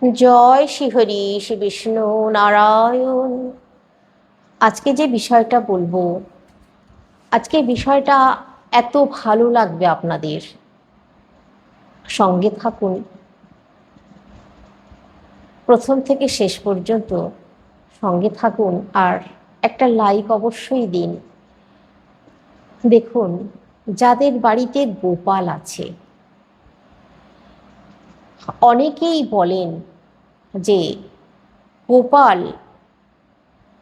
জয় শ্রীহরি শ্রী বিষ্ণু নারায়ণ। আজকে যে বিষয়টা বলবো, আজকে বিষয়টা এত ভালো লাগবে আপনাদের। সঙ্গে থাকুন, প্রথম থেকে শেষ পর্যন্ত সঙ্গে থাকুন, আর একটা লাইক অবশ্যই দিন। দেখুন, যাদের বাড়িতে গোপাল আছে, অনেকেই বলেন যে গোপাল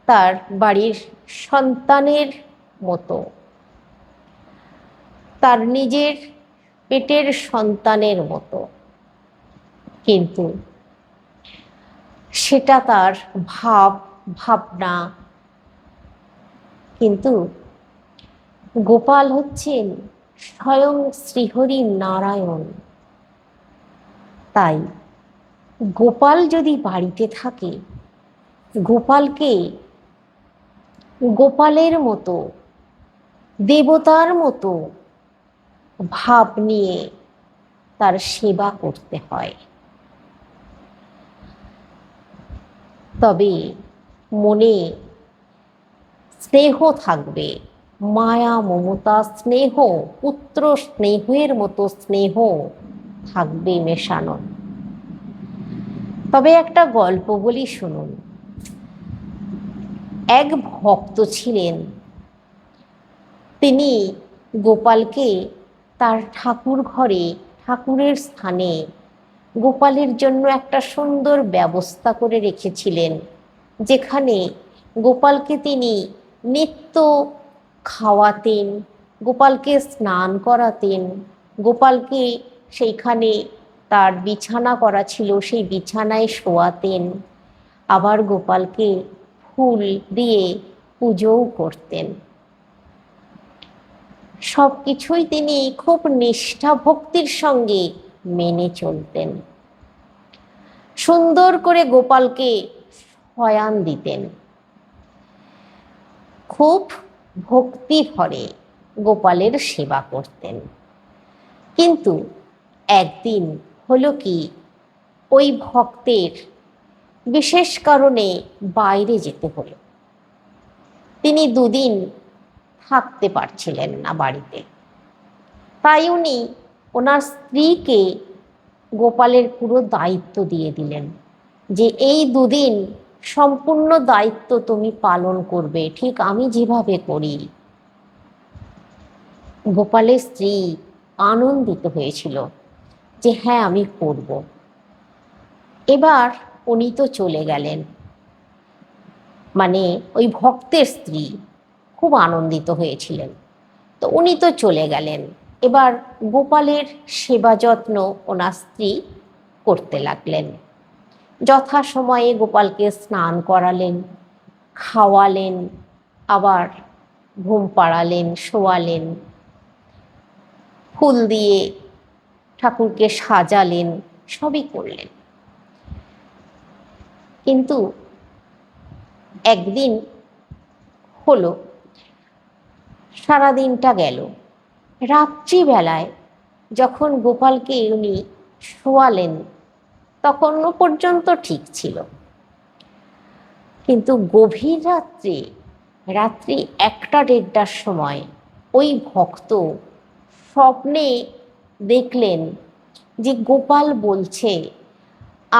তার বাড়ির সন্তানের মতো, তার নিজের পেটের সন্তানের মতো। কিন্তু সেটা তার ভাবনা। কিন্তু গোপাল হচ্ছেন স্বয়ং শ্রীহরি নারায়ণ। তাই গোপাল যদি বাড়িতে থাকে, গোপালকে গোপালের মতো, দেবতার মতো ভাব নিয়ে তার সেবা করতে হয়। তবে মনে স্নেহ থাকবে, মায়া মমতা স্নেহ, পুত্র স্নেহের মতো স্নেহ থাকবে মেশানো। তবে একটা গল্প বলি, শুনুন। এক ভক্ত ছিলেন, তিনি গোপালকে তার ঠাকুর ঘরে, ঠাকুরের স্থানে গোপালের জন্য একটা সুন্দর ব্যবস্থা করে রেখেছিলেন, যেখানে গোপালকে তিনি নিত্য খাওয়াতেন, গোপালকে স্নান করাতেন, গোপালকে সেইখানে তার বিছানা করা ছিল, সেই বিছানায় শোয়াতেন, আবার গোপালকে ফুল দিয়ে পুজোও করতেন। সব কিছুই তিনি খুব নিষ্ঠা ভক্তির সঙ্গে মেনে চলতেন। সুন্দর করে গোপালকে শয়ান দিতেন, খুব ভক্তি ভরে গোপালের সেবা করতেন। কিন্তু একদিন হলো কি, ওই ভক্তের বিশেষ কারণে বাইরে যেতে হলো। তিনি দুদিন থাকতে পারছিলেন না বাড়িতে। তাই উনি ওনার স্ত্রীকে গোপালের পুরো দায়িত্ব দিয়ে দিলেন, যে এই দুদিন সম্পূর্ণ দায়িত্ব তুমি পালন করবে, ঠিক আমি যেভাবে করি। গোপালের স্ত্রী আনন্দিত হয়েছিল যে হ্যাঁ, আমি করব। এবার উনি তো চলে গেলেন, মানে ওই ভক্তের স্ত্রী খুব আনন্দিত হয়েছিলেন। তো উনি তো চলে গেলেন, এবার গোপালের সেবা যত্ন ওনার স্ত্রী করতে লাগলেন। যথাসময়ে গোপালকে স্নান করালেন, খাওয়ালেন, আবার ঘুম পাড়ালেন, শোয়ালেন, ফুল দিয়ে ঠাকুরকে সাজালেন, সবই করলেন। কিন্তু একদিন হলো, সারাদিনটা গেল, রাত্রিবেলায় যখন গোপালকে উনি শোয়ালেন, তখন পর্যন্ত ঠিক ছিল। কিন্তু গভীর রাত্রে, রাত্রি 1টা-1:30টার সময় ওই ভক্ত স্বপ্নে দেখলেন যে গোপাল বলছে,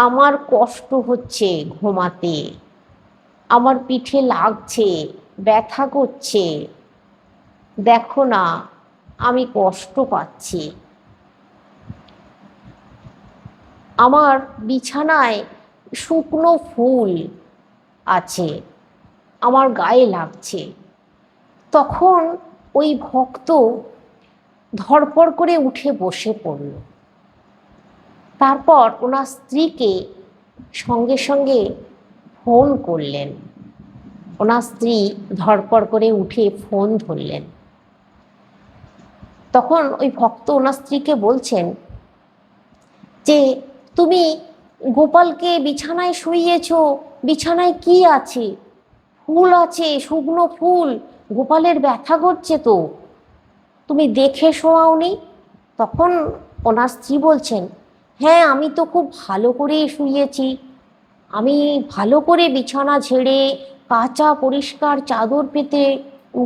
আমার কষ্ট হচ্ছে ঘুমাতে, আমার পিঠে লাগছে, ব্যথা করছে, দেখো না আমি কষ্ট পাচ্ছি, আমার বিছানায় শুকনো ফুল আছে, আমার গায়ে লাগছে। তখন ওই ভক্ত ধড়পড় করে উঠে বসে পড়ল। তারপর ওনার স্ত্রীকে সঙ্গে সঙ্গে ফোন করলেন। ওনার স্ত্রী ধড়পড় করে উঠে ফোন ধরলেন। তখন ওই ভক্ত ওনার স্ত্রীকে বলছেন যে তুমি গোপালকে বিছানায় শুইয়েছ, বিছানায় কি আছে? ফুল আছে, শুকনো ফুল, গোপালের ব্যথা করছে, তো তুমি দেখে শোয়াওনি? তখন ওনার স্ত্রী বলছেন, হ্যাঁ, আমি তো খুব ভালো করে শুয়েছি, আমি ভালো করে বিছানা ঝেড়ে কাঁচা পরিষ্কার চাদর পেতে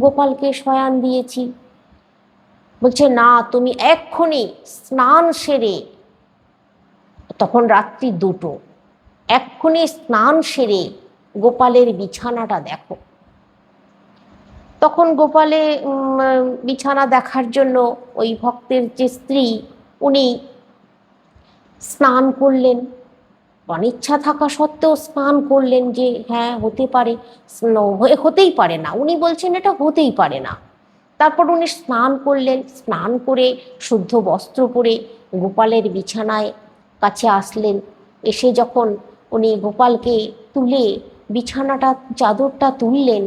গোপালকে শয়ান দিয়েছি। বলছে, না, তুমি এক্ষুনি স্নান সেরে, তখন রাত্রি 2টো, এক্ষুনি স্নান সেরে গোপালের বিছানাটা দেখো। তখন গোপালে বিছানা দেখার জন্য ওই ভক্তের যে স্ত্রী, উনি স্নান করলেন, অনিচ্ছা থাকা সত্ত্বেও স্নান করলেন, যে হ্যাঁ হতে পারে, হতেই পারে না, উনি বলছেন এটা হতেই পারে না। তারপর উনি স্নান করলেন, স্নান করে শুদ্ধ বস্ত্র পরে গোপালের বিছানায় কাছে আসলেন। এসে যখন উনি গোপালকে তুলে বিছানাটা চাদরটা তুললেন,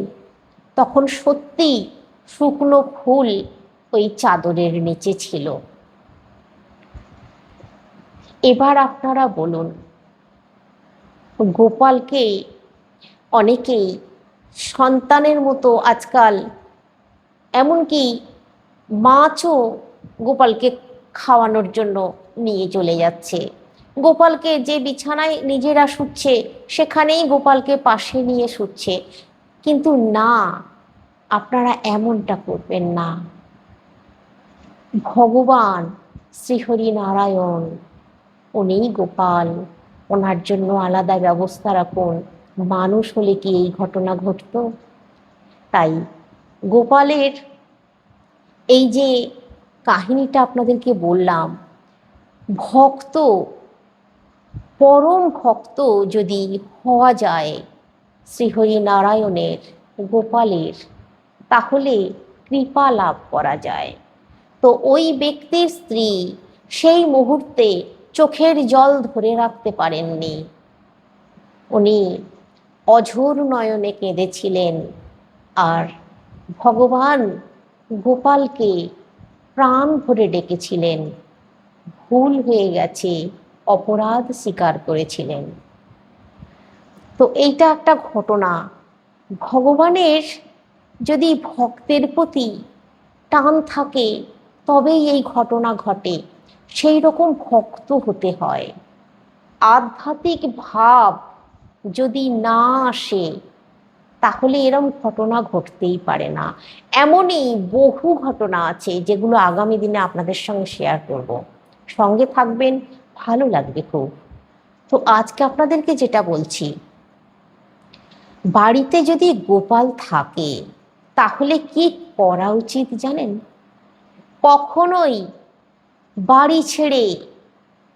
তখন সত্যি শুকনো ফুল ওই চাদরের নিচে ছিল। এবার আপনারা বলুন, গোপালকে অনেকেই সন্তানের মতো আজকাল, এমনকি মাছও গোপালকে খাওয়ানোর জন্য নিয়ে চলে যাচ্ছে। গোপালকে যে বিছানায় নিজেরা শুচ্ছে সেখানেই গোপালকে পাশে নিয়ে শুচ্ছে। কিন্তু না, আপনারা এমনটা করবেন না। ভগবান শ্রীহরি নারায়ণ, উনি গোপাল, ওনার জন্য আলাদা ব্যবস্থা রাখুন। মানুষ হলে কি এই ঘটনা ঘটতো? তাই গোপালের এই যে কাহিনীটা আপনাদেরকে বললাম, ভক্ত, পরম ভক্ত যদি হওয়া যায় শ্রীহরি নারায়ণের, গোপালের, তাহলে কৃপা লাভ করা যায়। তো ওই ব্যক্তির স্ত্রী সেই মুহূর্তে চোখের জল ধরে রাখতে পারেননি, উনি অঝোর নয়নে কেঁদেছিলেন আর ভগবান গোপালকে প্রাণ ভরে ডেকেছিলেন। ভুল হয়ে গেছে, অপরাধ স্বীকার করেছিলেন। তো এইটা একটা ঘটনা। ভগবানের যদি ভক্তের প্রতি টান থাকে তবেই এই ঘটনা ঘটে, সেই রকম ভক্ত হতে হয়। আধ্যাত্মিক ভাব যদি না আসে তাহলে এরম ঘটনা ঘটতেই পারে না। এমনই বহু ঘটনা আছে যেগুলো আগামী দিনে আপনাদের সঙ্গে শেয়ার করব। সঙ্গে থাকবেন, ভালো লাগবে খুব। তো আজকে আপনাদেরকে যেটা বলছি, বাড়িতে যদি গোপাল থাকে তাহলে কি করা উচিত জানেন? কখনোই বাড়ি ছেড়ে,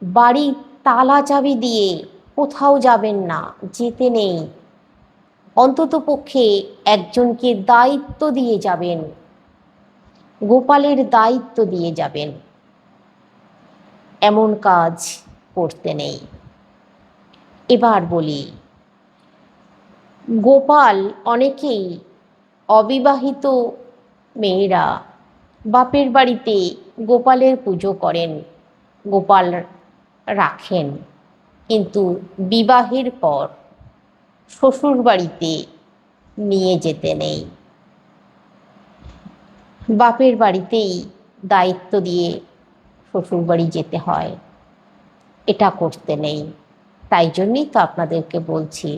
বাড়ি তালা চাবি দিয়ে কোথাও যাবেন না, যেতে নেই। অন্ততপক্ষে একজনকে দায়িত্ব দিয়ে যাবেন, গোপালের দায়িত্ব দিয়ে যাবেন, এমন কাজ করতে নেই। এবার বলি, গোপাল, অনেকেই অবিবাহিত মেয়েরা বাপের বাড়িতে গোপালের পুজো করেন, গোপাল রাখেন, কিন্তু বিবাহের পর শ্বশুর বাড়িতে নিয়ে যেতে নেই। বাপের বাড়িতেই দায়িত্ব দিয়ে শ্বশুর বাড়ি যেতে হয়, এটা করতে নেই। তাই জন্যই তো আপনাদেরকে বলছি,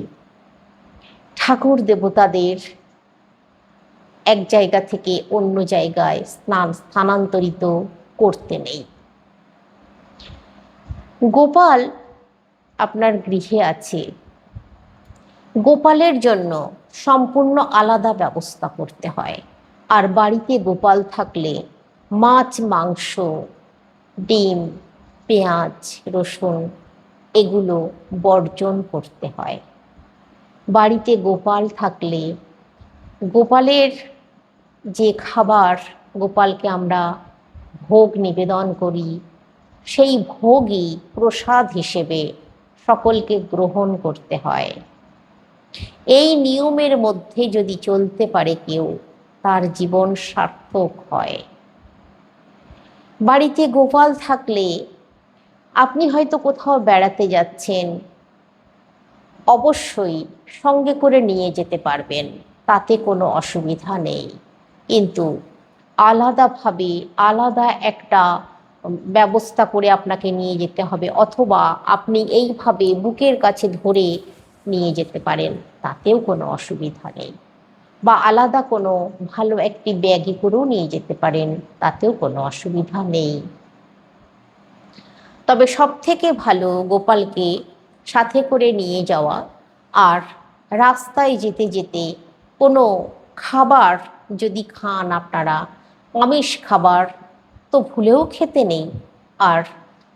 ঠাকুর দেবতাদের এক জায়গা থেকে অন্য জায়গায় স্থানান্তরিত করতে নেই। গোপাল আপনার গৃহে আছে, গোপালের জন্য সম্পূর্ণ আলাদা ব্যবস্থা করতে হয়। আর বাড়িতে গোপাল থাকলে মাছ, মাংস, ডিম, পেঁয়াজ, রসুন এগুলো বর্জন করতে হয়। বাড়িতে গোপাল থাকলে গোপালের যে খাবার, গোপালকে আমরা ভোগ নিবেদন করি, সেই ভোগই প্রসাদ হিসেবে সকলকে গ্রহণ করতে হয়। এই নিয়মের মধ্যে যদি চলতে পারে কেউ, তার জীবন সার্থক হয়। বাড়িতে গোপাল থাকলে আপনি হয়তো কোথাও বেড়াতে যাচ্ছেন, অবশ্যই সঙ্গে করে নিয়ে যেতে পারবেন, তাতে কোনো অসুবিধা নেই। কিন্তু আলাদাভাবে, আলাদা একটা ব্যবস্থা করে আপনাকে নিয়ে যেতে হবে, অথবা আপনি এইভাবে বুকের কাছে ধরে নিয়ে যেতে পারেন, তাতেও কোনো অসুবিধা নেই। বা আলাদা কোনো ভালো একটি ব্যাগে করেও নিয়ে যেতে পারেন, তাতেও কোনো অসুবিধা নেই। তবে সব থেকে ভালো গোপালকে সাথে করে নিয়ে যাওয়া। আর রাস্তায় যেতে যেতে কোনো খাবার যদি খান আপনারা, আমিষ খাবার তো ভুলেও খেতে নেই। আর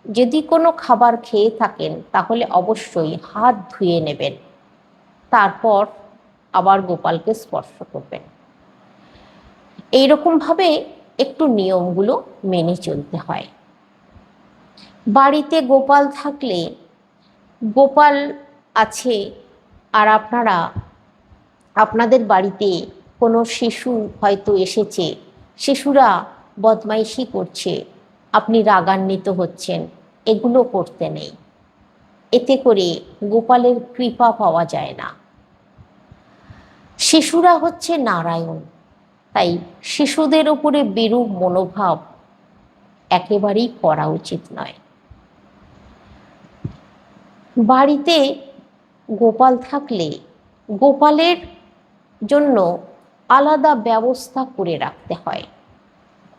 যদি কোনো খাবার খেয়ে থাকেন তাহলে অবশ্যই হাত ধুয়ে নেবেন, তারপর আবার গোপালকে স্পর্শ করবেন। এইরকমভাবে একটু নিয়মগুলো মেনে চলতে হয়। বাড়িতে গোপাল থাকলে, গোপাল আছে আর আপনারা আপনাদের বাড়িতে কোনো শিশু হয়তো এসেছে, শিশুরা বদমাইশি করছে, আপনি রাগান্বিত হচ্ছেন, এগুলো করতে নেই। এতে করে গোপালের কৃপা পাওয়া যায় না। শিশুরা হচ্ছে নারায়ণ, তাই শিশুদের উপরে বিরূপ মনোভাব একেবারেই করা উচিত নয়। বাড়িতে গোপাল থাকলে গোপালের জন্য আলাদা ব্যবস্থা করে রাখতে হয়।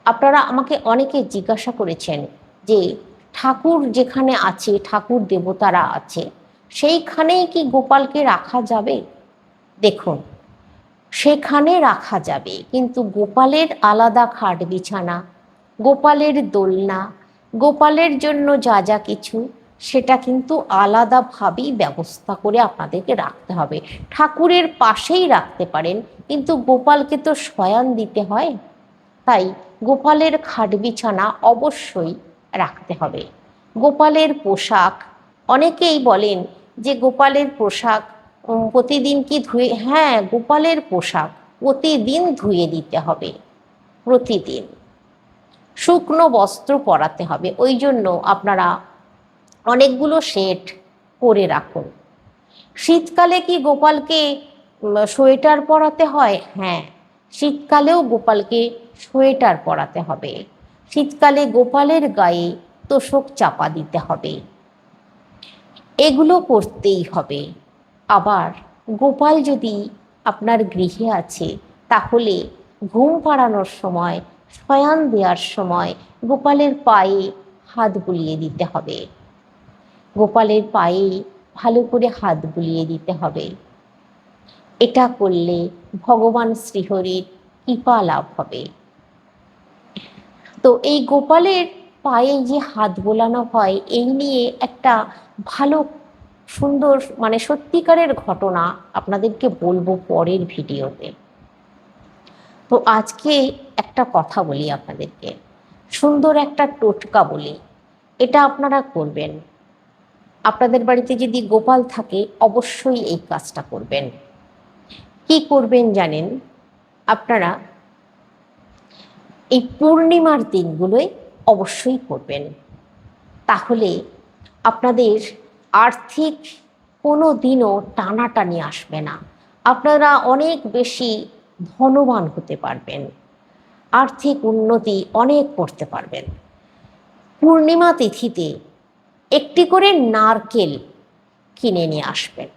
আপনারা আমাকে অনেকে জিজ্ঞাসা করেছেন যে ঠাকুর যেখানে আছে, ঠাকুর দেবতারা আছে, সেইখানেই কি গোপালকে রাখা যাবে? দেখুন, সেখানে রাখা যাবে, কিন্তু গোপালের আলাদা খাট বিছানা, গোপালের দোলনা, গোপালের জন্য যা যা কিছু, সেটা কিন্তু আলাদাভাবেই ব্যবস্থা করে আপনাদেরকে রাখতে হবে। ঠাকুরের পাশেই রাখতে পারেন, কিন্তু গোপালকে তো শয়ান দিতে হয়, তাই গোপালের খাট বিছানা অবশ্যই রাখতে হবে। গোপালের পোশাক, অনেকেই বলেন যে গোপালের পোশাক প্রতিদিন কি ধুয়ে, হ্যাঁ, গোপালের পোশাক প্রতিদিন ধুয়ে দিতে হবে। প্রতিদিন শুকনো বস্ত্র পরাতে হবে। ওই জন্য আপনারা অনেকগুলো সেট করে রাখুন। শীতকালে কি গোপালকে সোয়েটার পরাতে হয়? হ্যাঁ, শীতকালেও গোপালকে সোয়েটার পরাতে হবে। শীতকালে গোপালের গায়ে তোশক চাপা দিতে হবে, এগুলো করতেই হবে। আবার গোপাল যদি আপনার গৃহে আছে, তাহলে ঘুম পাড়ানোর সময়, শয়ান দেওয়ার সময় গোপালের পায়ে হাত বুলিয়ে দিতে হবে। গোপালের পায়ে ভালো করে হাত বুলিয়ে দিতে হবে। এটা করলে ভগবান শ্রীহরির কৃপা লাভ হবে। তো এই গোপালের পায়ে যে হাত বোলানো হয়, এই নিয়ে একটা ভালো সুন্দর সত্যিকারের ঘটনা আপনাদেরকে বলবো পরের ভিডিওতে। তো আজকে একটা কথা বলি আপনাদেরকে, সুন্দর একটা টোটকা বলি, এটা আপনারা করবেন। আপনাদের বাড়িতে যদি গোপাল থাকে অবশ্যই এই কাজটা করবেন। কি করবেন জানেন? আপনারা এই পূর্ণিমার দিনগুলোই অবশ্যই করবেন, তাহলে আপনাদের আর্থিক কোনো দিনও টানাটানি আসবে না। আপনারা অনেক বেশি ধনবান হতে পারবেন, আর্থিক উন্নতি অনেক করতে পারবেন। পূর্ণিমা তিথিতে একটি করে নারকেল কিনে নিয়ে আসবেন।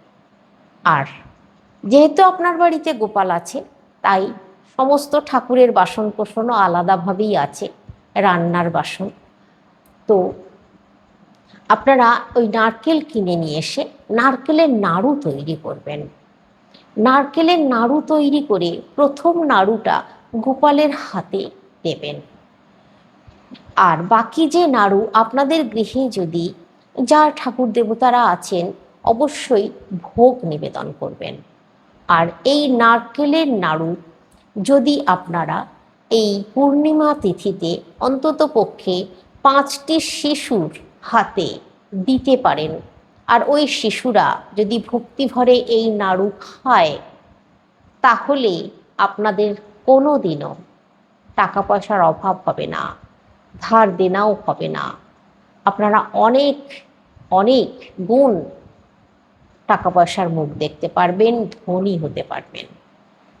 আর যেহেতু আপনার বাড়িতে গোপাল আছে, তাই সমস্ত ঠাকুরের বাসন কোসনও আলাদাভাবেই আছে, রান্নার বাসন। তো আপনারা ওই নারকেল কিনে নিয়ে এসে নারকেলের নাড়ু তৈরি করবেন। নারকেলের নাড়ু তৈরি করে প্রথম নাড়ুটা গোপালের হাতে দেবেন। আর বাকি যে নাড়ু আপনাদের গৃহে যদি যা ঠাকুর দেবতারা আছেন, অবশ্যই ভোগ নিবেদন করবেন। আর এই নারকেলের নাড়ু যদি আপনারা এই পূর্ণিমা তিথিতে অন্তত পক্ষে 5টি শিশুর হাতে দিতে পারেন, আর ওই শিশুরা যদি ভক্তিভরে এই নাড়ু খায়, তাহলে আপনাদের কোনো দিনও টাকা পয়সার অভাব হবে না, ধার দেনাও হবে না। আপনারা অনেক অনেক গুণ টাকা পয়সার মুখ দেখতে পারবেন, ধনী হতে পারবেন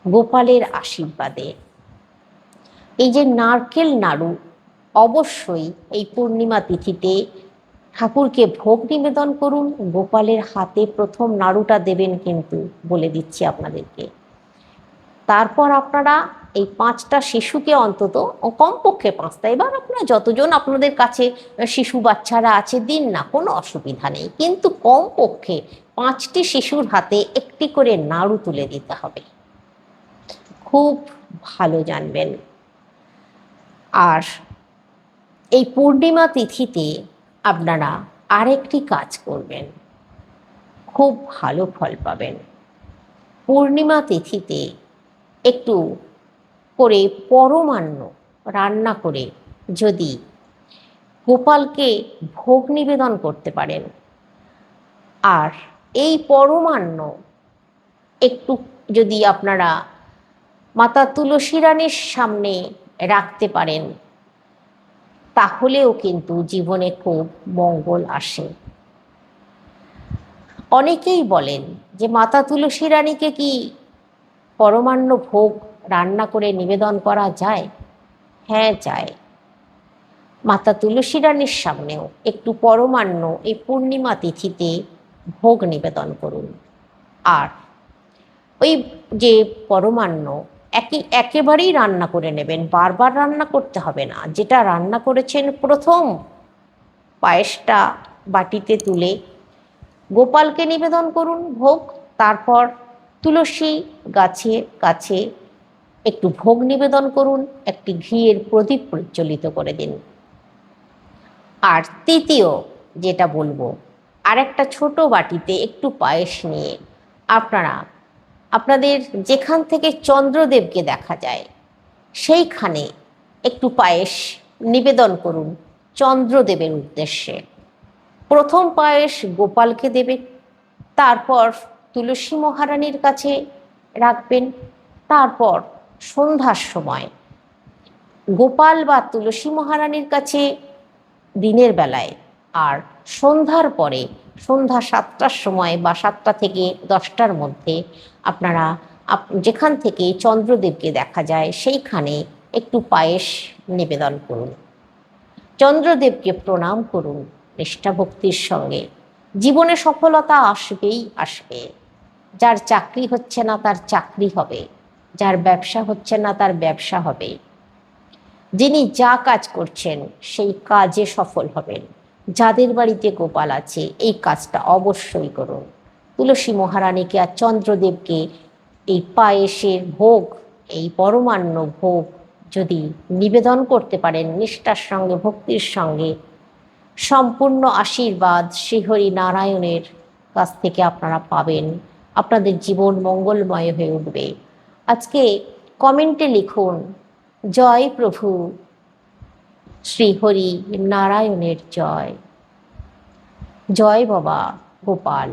গোপালের আশীর্বাদে। এই যে নারকেল নাড়ু, অবশ্যই এই পূর্ণিমা তিথিতে ঠাকুরকে ভোগ নিবেদন করুন। গোপালের হাতে প্রথম নাড়ুটা দেবেন কিন্তু, বলে দিচ্ছি আপনাদেরকে। তারপর আপনারা এই 5টা শিশুকে অন্তত, কমপক্ষে 5টা, এবার আপনারা যতজন আপনাদের কাছে শিশু বাচ্চারা আছে দিন না, কোনো অসুবিধা নেই, কিন্তু কমপক্ষে 5টি শিশুর হাতে একটি করে নাড়ু তুলে দিতে হবে। খুব ভালো জানবেন। আর এই পূর্ণিমা তিথিতে আপনারা আরেকটি কাজ করবেন, খুব ভালো ফল পাবেন। পূর্ণিমা তিথিতে একটু করে পরমান্ন রান্না করে যদি গোপালকে ভোগ নিবেদন করতে পারেন, আর এই পরমান্ন একটু যদি আপনারা মাতা তুলসী রানীর সামনে রাখতে পারেন, তাহলেও কিন্তু জীবনে খুব মঙ্গল আসে। অনেকেই বলেন যে মাতা তুলসী রানীকে কি পরমান্ন ভোগ রান্না করে নিবেদন করা যায়? হ্যাঁ, যায়। মাতা তুলসী রানীর সামনেও একটু পরমান্ন এই পূর্ণিমা তিথিতে ভোগ নিবেদন করুন। আর ওই যে পরমান্ন একেবারেই রান্না করে নেবেন, বারবার রান্না করতে হবে না। যেটা রান্না করেছেন প্রথম পায়েসটা বাটিতে তুলে গোপালকে নিবেদন করুন ভোগ। তারপর তুলসী গাছের কাছে একটু ভোগ নিবেদন করুন, একটি ঘিয়ের প্রদীপ প্রজ্বলিত করে দিন। আর তৃতীয় যেটা বলবো, আরেকটা ছোট বাটিতে একটু পায়েস নিয়ে আপনারা আপনাদের যেখান থেকে চন্দ্রদেবকে দেখা যায় সেইখানে একটু পায়েস নিবেদন করুন চন্দ্রদেবের উদ্দেশ্যে। প্রথম পায়েস গোপালকে দেবেন, তারপর তুলসী মহারানীর কাছে রাখবেন, তারপর সন্ধ্যার সময় গোপাল বা তুলসী মহারানীর কাছে দিনের বেলায়, আর সন্ধ্যার পরে সন্ধ্যা 7টার সময় বা 7টা থেকে 10টার মধ্যে আপনারা যেখান থেকে চন্দ্রদেবকে দেখা যায় সেইখানে একটু পায়েস নিবেদন করুন। চন্দ্রদেবকে প্রণাম করুন নিষ্ঠা ভক্তির সঙ্গে। জীবনে সফলতা আসবেই আসবে। যার চাকরি হচ্ছে না তার চাকরি হবে, যার ব্যবসা হচ্ছে না তার ব্যবসা হবে। যিনি যা কাজ করছেন সেই কাজে সফল হবেন। যাদের বাড়িতে গোপাল আছে এই কাজটা অবশ্যই করুন। তুলসী মহারানীকে আর চন্দ্রদেবকে এই পায়েসের ভোগ, এই পরমান্ন ভোগ যদি নিবেদন করতে পারেন নিষ্ঠার সঙ্গে, ভক্তির সঙ্গে, সম্পূর্ণ আশীর্বাদ শ্রীহরি নারায়ণের কাছ থেকে আপনারা পাবেন। আপনাদের জীবন মঙ্গলময় হয়ে উঠবে। আজকে কমেন্টে লিখুন, জয় প্রভু শ্রীহরি নারায়ণের জয়, জয় বাবা গোপাল।